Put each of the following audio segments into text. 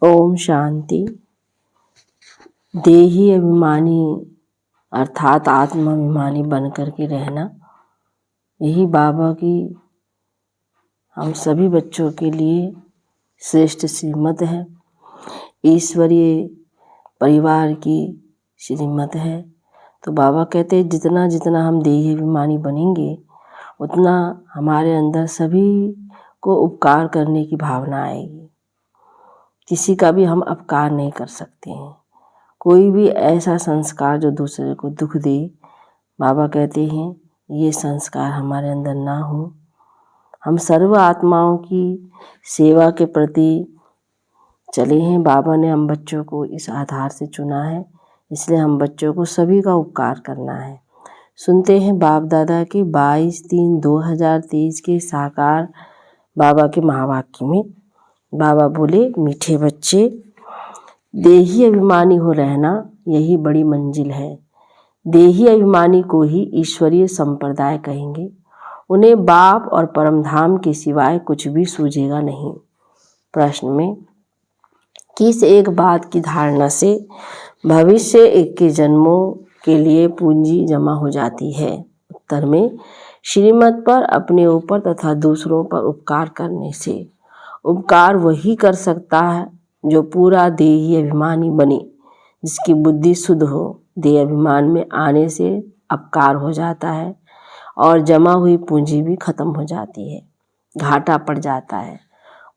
ओम शांति। देही अभिमानी अर्थात आत्माभिमानी बन कर के रहना, यही बाबा की हम सभी बच्चों के लिए श्रेष्ठ श्रीमत है, ईश्वरीय परिवार की श्रीमत है। तो बाबा कहते हैं जितना जितना हम देही अभिमानी बनेंगे उतना हमारे अंदर सभी को उपकार करने की भावना आएगी। किसी का भी हम अपकार नहीं कर सकते हैं। कोई भी ऐसा संस्कार जो दूसरे को दुख दे, बाबा कहते हैं ये संस्कार हमारे अंदर ना हो। हम सर्व आत्माओं की सेवा के प्रति चले हैं। बाबा ने हम बच्चों को इस आधार से चुना है, इसलिए हम बच्चों को सभी का उपकार करना है। सुनते हैं बाप दादा के 22/3/2023 के साकार बाबा के महावाक्य में। बाबा बोले, मीठे बच्चे, देही अभिमानी हो रहना यही बड़ी मंजिल है। देही अभिमानी को ही ईश्वरीय संप्रदाय कहेंगे। उन्हें बाप और परमधाम के सिवाय कुछ भी सूझेगा नहीं। प्रश्न में किस एक बात की धारणा से भविष्य के जन्मों के लिए पूंजी जमा हो जाती है? उत्तर में श्रीमत पर, अपने ऊपर तथा दूसरों पर उपकार करने से। उपकार वही कर सकता है जो पूरा देही अभिमानी बने, जिसकी बुद्धि शुद्ध हो। देह अभिमान में आने से अपकार हो जाता है और जमा हुई पूंजी भी खत्म हो जाती है, घाटा पड़ जाता है।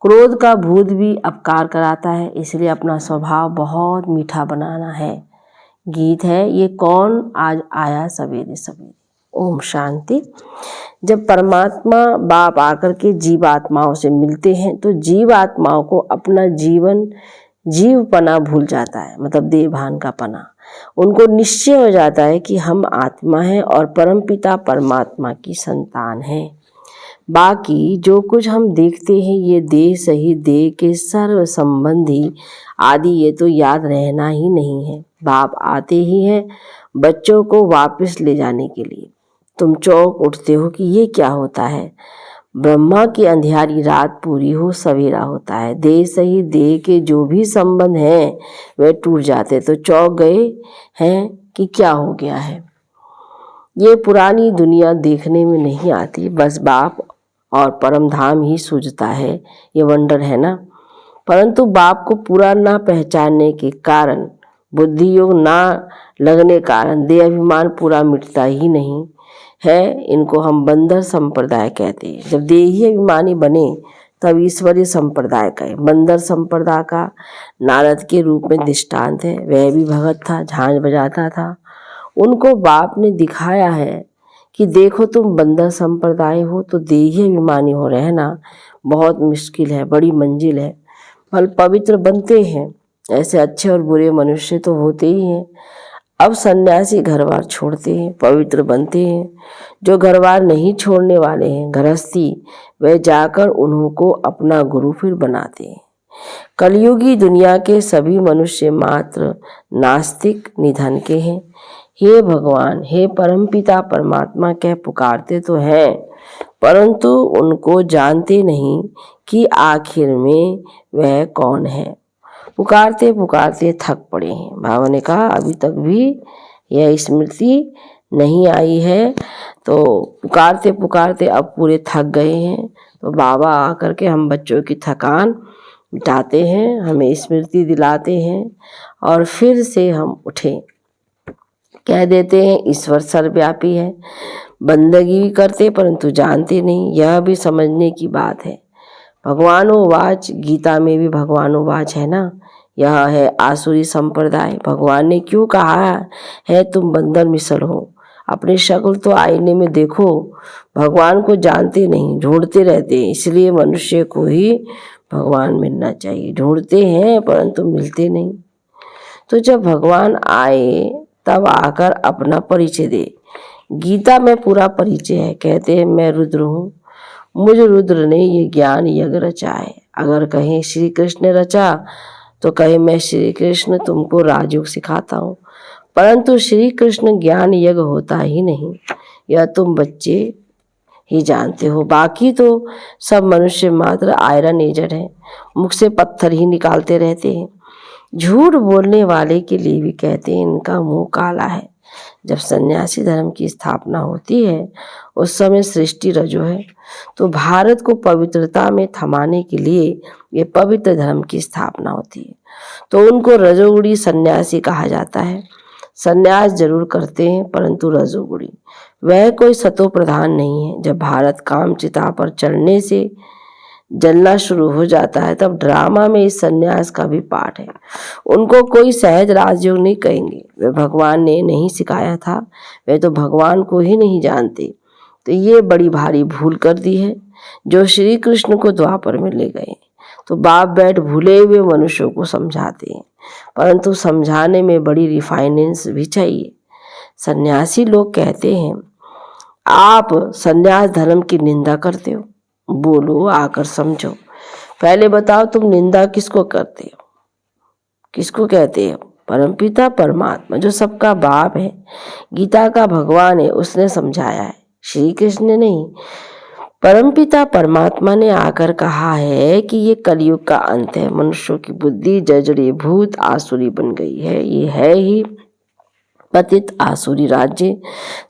क्रोध का भूत भी अपकार कराता है, इसलिए अपना स्वभाव बहुत मीठा बनाना है। गीत है, ये कौन आज आया सवेरे सवेरे। ओम शांति। जब परमात्मा बाप आकर के जीवात्माओं से मिलते हैं तो जीवात्माओं को अपना जीवपना भूल जाता है, मतलब देहभान का पना। उनको निश्चय हो जाता है कि हम आत्मा हैं और परमपिता परमात्मा की संतान हैं। बाकी जो कुछ हम देखते हैं ये देह सहित देह के सर्व संबंधी आदि ये तो याद रहना ही नहीं है। बाप आते ही हैं बच्चों को वापस ले जाने के लिए। तुम चौंक उठते हो कि ये क्या होता है। ब्रह्मा की अंधियारी रात पूरी हो सवेरा होता है। देह सही देह के जो भी संबंध हैं वे टूट जाते, तो चौंक गए हैं कि क्या हो गया है। ये पुरानी दुनिया देखने में नहीं आती, बस बाप और परम धाम ही सूझता है। ये वंडर है ना। परंतु बाप को पूरा ना पहचानने के कारण, बुद्धि योग ना लगने कारण देह अभिमान पूरा मिटता ही नहीं है। इनको हम बंदर संप्रदाय कहते हैं। जब देही अभिमानी बने तब ईश्वरीय संप्रदाय कहे। बंदर संप्रदाय का नारद के रूप में दृष्टांत है। वह भी भगत था, झांझ बजाता था। उनको बाप ने दिखाया है कि देखो तुम बंदर संप्रदाय हो तो देही अभिमानी हो रहना बहुत मुश्किल है, बड़ी मंजिल है। फल पवित्र बनते हैं, ऐसे अच्छे और बुरे मनुष्य तो होते ही हैं। अब सन्यासी घरबार छोड़ते हैं, पवित्र बनते हैं। जो घरबार नहीं छोड़ने वाले हैं, गृहस्थी, वे जाकर उन्हों को अपना गुरु फिर बनाते हैं। कलयुगी दुनिया के सभी मनुष्य मात्र नास्तिक निधन के हैं। हे भगवान, हे परमपिता परमात्मा कह पुकारते तो हैं, परंतु उनको जानते नहीं कि आखिर में वह कौन है। पुकारते पुकारते थक पड़े हैं। बाबा ने कहा अभी तक भी यह स्मृति नहीं आई है, तो पुकारते पुकारते अब पूरे थक गए हैं। तो बाबा आकर के हम बच्चों की थकान मिटाते हैं, हमें स्मृति दिलाते हैं और फिर से हम उठें। कह देते हैं ईश्वर सर्वव्यापी है। बंदगी भी करते परंतु जानते नहीं, यह भी समझने की बात है। भगवानोवाच, गीता में भी भगवानोवाच है ना। यह है आसुरी संप्रदाय। भगवान ने क्यों कहा है तुम बंदर मिसल हो। अपनी शक्ल तो आईने में देखो। भगवान को जानते नहीं, ढूंढते रहते हैं। इसलिए मनुष्य को ही भगवान मिलना चाहिए। ढूंढते हैं परंतु मिलते नहीं। तो जब भगवान आए तब आकर अपना परिचय दे। गीता में पूरा परिचय है। कहते हैं मैं रुद्र हूँ, मुझ रुद्र ने ये ज्ञान यज्ञ रचा है। अगर कहें श्री कृष्ण ने रचा तो कहे मैं श्री कृष्ण तुमको राजयोग सिखाता हूँ, परंतु श्री कृष्ण ज्ञान यज्ञ होता ही नहीं। यह तुम बच्चे ही जानते हो, बाकी तो सब मनुष्य मात्र आयरन एजेड है, मुख से पत्थर ही निकालते रहते हैं। झूठ बोलने वाले के लिए भी कहते हैं इनका मुंह काला है। जब सन्यासी धर्म की स्थापना होती है उस समय सृष्टि रजो है, तो भारत को पवित्रता में थमाने के लिए ये पवित्र धर्म की स्थापना होती है, तो उनको रजोगुणी सन्यासी कहा जाता है। सन्यास जरूर करते हैं परंतु रजोगुणी, वह कोई सतो प्रधान नहीं है। जब भारत काम चिता पर चढ़ने से जलना शुरू हो जाता है तब ड्रामा में इस सन्यास का भी पाठ है। उनको कोई सहज राजयोग नहीं कहेंगे, वे भगवान ने नहीं सिखाया था, वे तो भगवान को ही नहीं जानते। तो ये बड़ी भारी भूल कर दी है जो श्री कृष्ण को द्वापर में ले गए। तो बाप बैठ भूले हुए मनुष्यों को समझाते हैं, परंतु समझाने में बड़ी रिफाइनेंस भी चाहिए। सन्यासी लोग कहते हैं आप सन्यास धर्म की निंदा करते हो, बोलो आकर समझो। पहले बताओ तुम निंदा किसको करते हो, किसको कहते हो? परमपिता परमात्मा जो सबका बाप है, गीता का भगवान है, उसने समझाया है, श्री कृष्ण ने नहीं। परमपिता परमात्मा ने आकर कहा है कि ये कलयुग का अंत है, मनुष्यों की बुद्धि जड़ीभूत आसुरी बन गई है, ये है ही पतित आसुरी राज्य,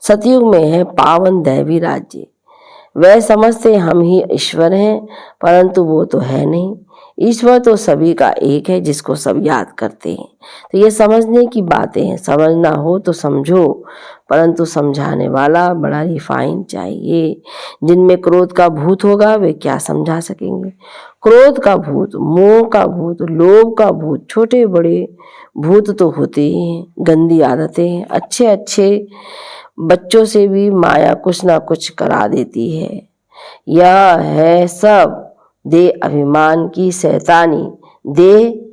सतयुग में है पावन दैवी राज्य। वह समझते हम ही ईश्वर हैं, परंतु वो तो है नहीं। ईश्वर तो सभी का एक है जिसको सब याद करते हैं। तो ये समझने की बातें हैं, समझना हो तो समझो, परंतु समझाने वाला बड़ा रिफाइन चाहिए। जिनमें क्रोध का भूत होगा वे क्या समझा सकेंगे? क्रोध का भूत, मोह का भूत, लोभ का भूत, छोटे बड़े भूत तो होते ही हैं, गंदी आदतें हैं। अच्छे अच्छे बच्चों से भी माया कुछ ना कुछ करा देती है। यह है सब दे अभिमान की शैतानी। दे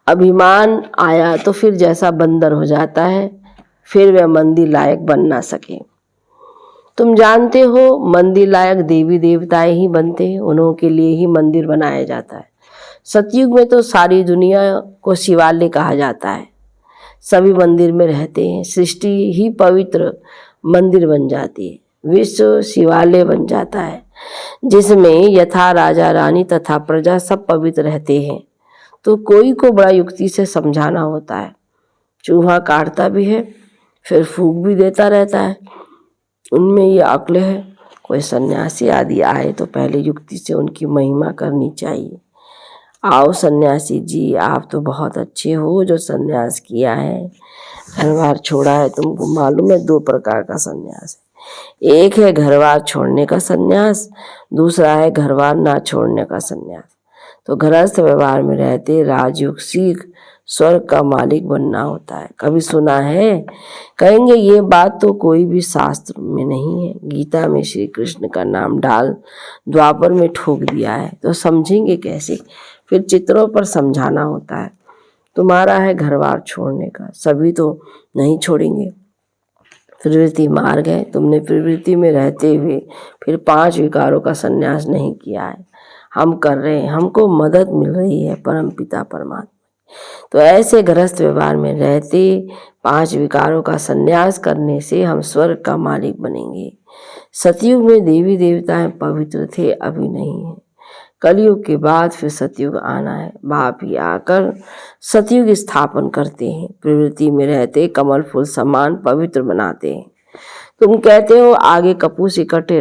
अभिमान आया तो फिर जैसा बंदर हो जाता है, फिर वह मंदिर लायक बन ना सके। तुम जानते हो मंदिर लायक देवी देवताएं ही बनते हैं, उन्हों के लिए ही मंदिर बनाया जाता है। सतयुग में तो सारी दुनिया को शिवालय कहा जाता है, सभी मंदिर में रहते हैं, सृष्टि ही पवित्र मंदिर बन जाती है, विश्व शिवालय बन जाता है, जिसमें यथा राजा रानी तथा प्रजा सब पवित्र रहते हैं। तो कोई को बड़ा युक्ति से समझाना होता है। चूहा काटता भी है फिर फूंक भी देता रहता है, उनमें ये अक्ल है। कोई सन्यासी आदि आए तो पहले युक्ति से उनकी महिमा करनी चाहिए। आओ सन्यासी जी, आप तो बहुत अच्छे हो जो सन्यास किया है, घर बार छोड़ा है। तुमको मालूम है 2 प्रकार का सन्यास है, एक है घर बार छोड़ने का सन्यास, दूसरा है घर बार ना छोड़ने का सन्यास। तो गृहस्थ व्यवहार में रहते राजयोग सीख स्वर्ग का मालिक बनना होता है। कभी सुना है? कहेंगे ये बात तो कोई भी शास्त्र में नहीं है, गीता में श्री कृष्ण का नाम डाल द्वापर में ठोक दिया है, तो समझेंगे कैसे? फिर चित्रों पर समझाना होता है। तुम्हारा है घर बार छोड़ने का, सभी तो नहीं छोड़ेंगे। प्रवृत्ति मार्ग है, तुमने प्रवृत्ति में रहते हुए फिर 5 विकारों का संन्यास नहीं किया है, हम कर रहे हैं, हमको मदद मिल रही है परमपिता परमात्मा। तो ऐसे गृहस्थ व्यवहार में रहते 5 विकारों का संन्यास करने से हम स्वर्ग का मालिक बनेंगे। सतयुग में देवी देवताएं पवित्र थे, अभी नहीं है। कलयुग के बाद फिर सतयुग आना है, बाप ही आकर सतयुग स्थापन करते हैं, प्रवृत्ति में रहते कमल फूल समान पवित्र बनाते हैं। तुम कहते हो आग कपूस इकट्ठे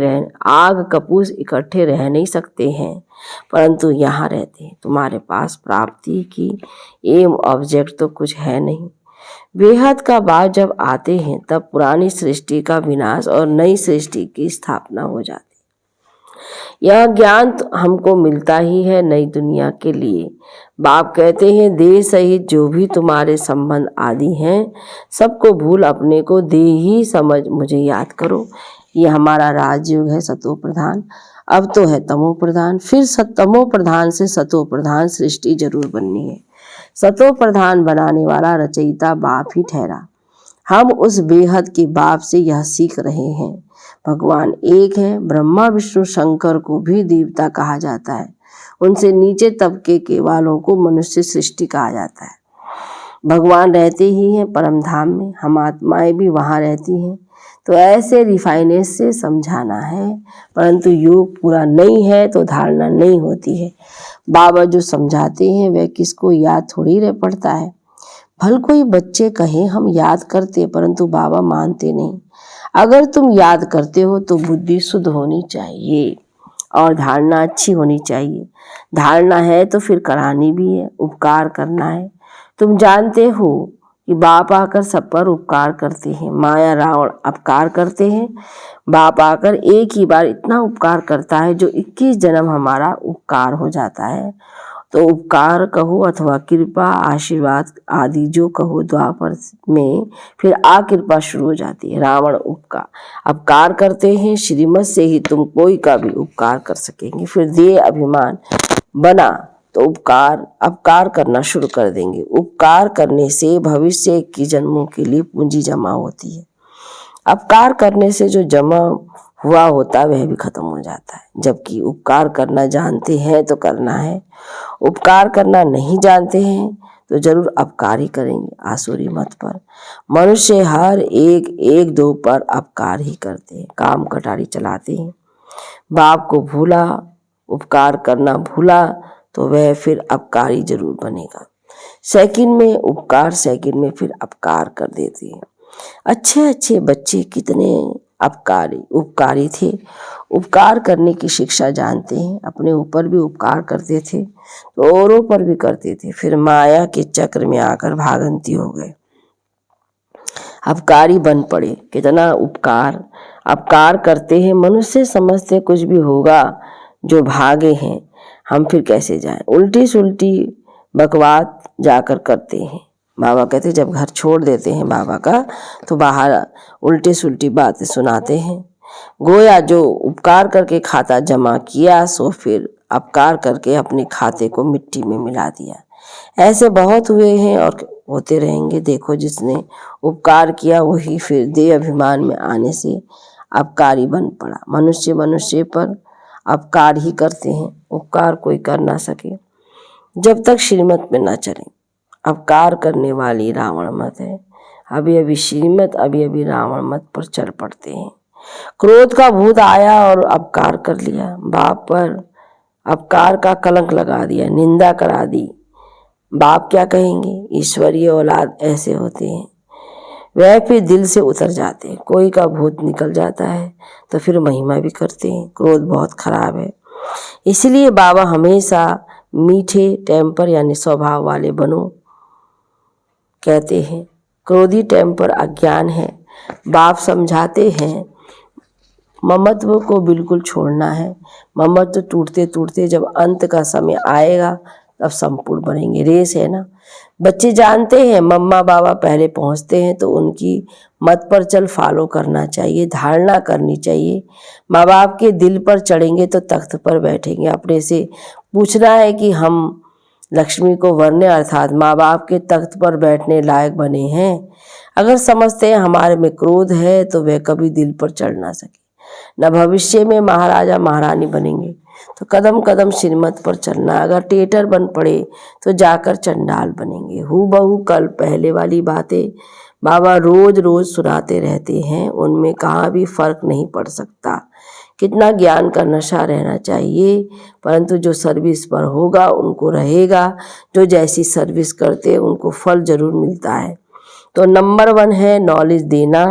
रह नहीं सकते हैं, परंतु यहाँ रहते हैं। तुम्हारे पास प्राप्ति की एम ऑब्जेक्ट तो कुछ है नहीं। बेहद का बाद जब आते हैं तब पुरानी सृष्टि का विनाश और नई सृष्टि की स्थापना हो जाती। यह ज्ञान हमको मिलता ही है नई दुनिया के लिए। बाप कहते हैं देह सहित जो भी तुम्हारे संबंध आदि हैं सबको भूल अपने को देह ही समझ मुझे याद करो। ये हमारा राजयोग है सतो प्रधान, अब तो है तमो प्रधान, फिर तमो प्रधान से सतो प्रधान सृष्टि जरूर बननी है। सतो प्रधान बनाने वाला रचयिता बाप ही ठहरा। हम उस बेहद के बाप से यह सीख रहे हैं। भगवान एक है, ब्रह्मा विष्णु शंकर को भी देवता कहा जाता है, उनसे नीचे तबके के वालों को मनुष्य सृष्टि कहा जाता है। भगवान रहते ही हैं परम धाम में, हम आत्माएं भी वहाँ रहती हैं। तो ऐसे रिफाइनेस से समझाना है, परंतु योग पूरा नहीं है तो धारणा नहीं होती है। बाबा जो समझाते हैं वह किसको याद थोड़ी रह पड़ता है। भल कोई बच्चे कहें हम याद करते, परंतु बाबा मानते नहीं। अगर तुम याद करते हो तो बुद्धि शुद्ध होनी चाहिए और धारणा अच्छी होनी चाहिए। धारणा है तो फिर करानी भी है, उपकार करना है। तुम जानते हो कि बाप आकर सब पर उपकार करते हैं। माया रावण अपकार करते हैं, बाप आकर एक ही बार इतना उपकार करता है जो 21 जन्म हमारा उपकार हो जाता है। तो उपकार कहो अथवा कृपा आशीर्वाद आदि जो कहो द्वापर में फिर कृपा शुरू हो जाती है। रावण अपकार करते हैं, श्रीमत से ही तुम कोई का भी उपकार कर सकेंगे। फिर देह अभिमान बना तो अपकार करना शुरू कर देंगे। उपकार करने से भविष्य की जन्मों के लिए पूंजी जमा होती है। अपकार करने से जो जमा हुआ होता है वह भी खत्म हो जाता है। जबकि उपकार करना जानते हैं तो करना है, उपकार करना नहीं जानते हैं तो जरूर अपकार ही करेंगे। आसुरी मत पर मनुष्य हर एक दो पर अपकार ही करते हैं, काम कटारी चलाते हैं। बाप को भूला, उपकार करना भूला तो वह फिर अपकारी जरूर बनेगा। सेकंड में उपकार, सेकंड में फिर अपकार कर देते हैं। अच्छे अच्छे बच्चे कितने उपकारी थे, उपकार करने की शिक्षा जानते हैं। अपने ऊपर भी उपकार करते थे तो औरों पर भी करते थे। फिर माया के चक्र में आकर भागंती हो गए, अपकारी बन पड़े। कितना अपकार करते हैं। मनुष्य समझते कुछ भी होगा, जो भागे हैं हम फिर कैसे जाएं। उल्टी सुल्टी बकवास जाकर करते हैं। बाबा कहते जब घर छोड़ देते हैं बाबा का तो बाहर उल्टी सुल्टी बातें सुनाते हैं। गोया जो उपकार करके खाता जमा किया सो फिर अपकार करके अपने खाते को मिट्टी में मिला दिया। ऐसे बहुत हुए हैं और होते रहेंगे। देखो जिसने उपकार किया वही फिर देह अभिमान में आने से अपकारी बन पड़ा। मनुष्य पर अपकार ही करते हैं, उपकार कोई कर ना सके जब तक श्रीमत में न चले। अपकार करने वाली रावण मत है। अभी श्रीमत अभी रावण मत पर चल पड़ते हैं। क्रोध का भूत आया और अपकार कर लिया। बाप पर अपकार का कलंक लगा दिया, निंदा करा दी। बाप क्या कहेंगे। ईश्वरीय औलाद ऐसे होते हैं, वह फिर दिल से उतर जाते हैं। कोई का भूत निकल जाता है तो फिर महिमा भी करते हैं। क्रोध बहुत खराब है, इसलिए बाबा हमेशा मीठे टेम्पर यानी स्वभाव वाले बनो कहते हैं। क्रोधी टेम्पर अज्ञान है। बाप समझाते हैं ममत्व को बिल्कुल छोड़ना है। ममत्व टूटते टूटते जब अंत का समय आएगा तब संपूर्ण बनेंगे। रेस है ना। बच्चे जानते हैं मम्मा बाबा पहले पहुंचते हैं तो उनकी मत पर चल फॉलो करना चाहिए, धारणा करनी चाहिए। माँ बाप के दिल पर चढ़ेंगे तो तख्त पर बैठेंगे। अपने से पूछना है कि हम लक्ष्मी को वरने अर्थात माँ बाप के तख्त पर बैठने लायक बने हैं। अगर समझते हैं हमारे में क्रोध है तो वह कभी दिल पर चढ़ ना सके, न भविष्य में महाराजा महारानी बनेंगे। तो कदम कदम श्रीमत पर चलना। अगर टेटर बन पड़े तो जाकर चंडाल बनेंगे। हूबहू कल पहले वाली बातें बाबा रोज रोज सुनाते रहते हैं, उनमें कहाँ भी फर्क नहीं पड़ सकता। कितना ज्ञान का नशा रहना चाहिए, परंतु जो सर्विस पर होगा उनको रहेगा। जो जैसी सर्विस करते उनको फल जरूर मिलता है। तो नंबर 1 है नॉलेज देना।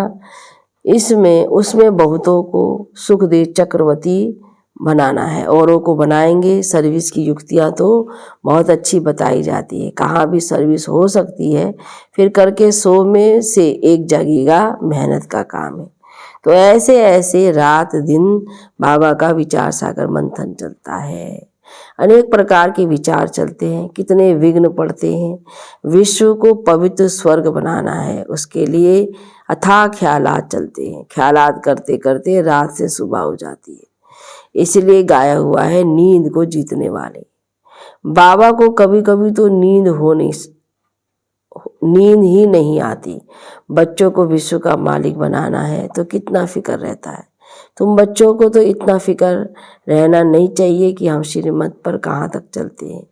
उसमें बहुतों को सुखदेव चक्रवर्ती बनाना है, औरों को बनाएंगे। सर्विस की युक्तियाँ तो बहुत अच्छी बताई जाती है, कहाँ भी सर्विस हो सकती है। फिर करके 100 में से 1 जगेगा, मेहनत का काम है। तो ऐसे ऐसे रात दिन बाबा का विचार सागर मंथन चलता है। अनेक प्रकार के विचार चलते हैं, कितने विघ्न पड़ते हैं। विश्व को पवित्र स्वर्ग बनाना है, उसके लिए अथाह ख्यालात चलते हैं। ख्यालात करते करते रात से सुबह हो जाती है। इसलिए गाया हुआ है नींद को जीतने वाले। बाबा को कभी कभी तो नींद ही नहीं आती। बच्चों को विश्व का मालिक बनाना है तो कितना फिक्र रहता है। तुम बच्चों को तो इतना फिक्र रहना नहीं चाहिए कि हम श्रीमत पर कहाँ तक चलते हैं।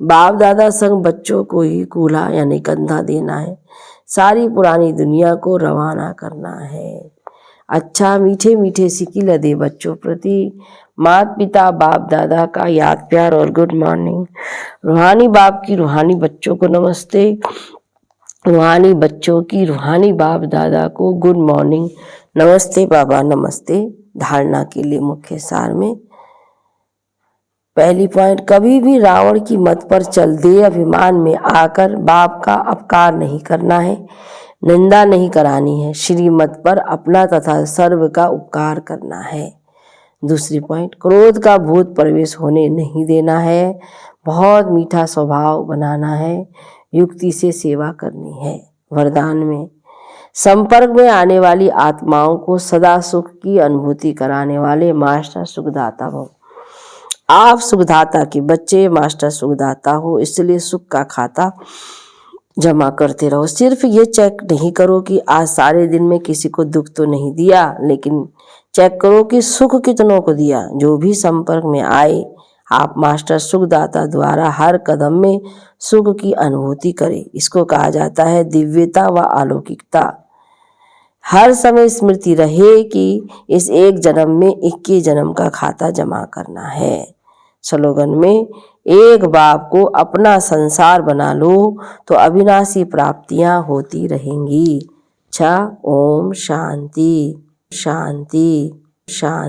बाप दादा संग बच्चों को ही कूल्हा यानी कंधा देना है, सारी पुरानी दुनिया को रवाना करना है। अच्छा मीठे मीठे सिकिल दे बच्चों प्रति माता पिता बाप दादा का याद प्यार और गुड मॉर्निंग। रूहानी बाप की रूहानी बच्चों को नमस्ते, रूहानी बच्चों की रूहानी बाप दादा को गुड मॉर्निंग, नमस्ते बाबा नमस्ते। धारणा के लिए मुख्य सार में पहली पॉइंट, कभी भी रावण की मत पर चल दे अभिमान में आकर बाप का अपकार नहीं करना है, निंदा नहीं करानी है, श्रीमत पर अपना तथा सर्व का उपकार करना है। दूसरी पॉइंट, क्रोध का भूत प्रवेश होने नहीं देना है, बहुत मीठा स्वभाव बनाना है, युक्ति से सेवा करनी है। वरदान में संपर्क में आने वाली आत्माओं को सदा सुख की अनुभूति कराने वाले मास्टर सुखदाता भव। आप सुखदाता के बच्चे, मास्टर सुखदाता हो, इसलिए सुख का खाता जमा करते रहो। सिर्फ ये चेक नहीं करो कि आज सारे दिन में किसी को दुख तो नहीं दिया, लेकिन चेक करो कि सुख कितनों को दिया। जो भी संपर्क में आए आप मास्टर सुखदाता द्वारा हर कदम में सुख की अनुभूति करें। इसको कहा जाता है दिव्यता व अलौकिकता। हर समय स्मृति रहे कि इस एक जन्म में 21 जन्म का खाता जमा करना है। स्लोगन में एक बाप को अपना संसार बना लो तो अविनाशी प्राप्तियां होती रहेंगी। ओम शांति शांति शांति।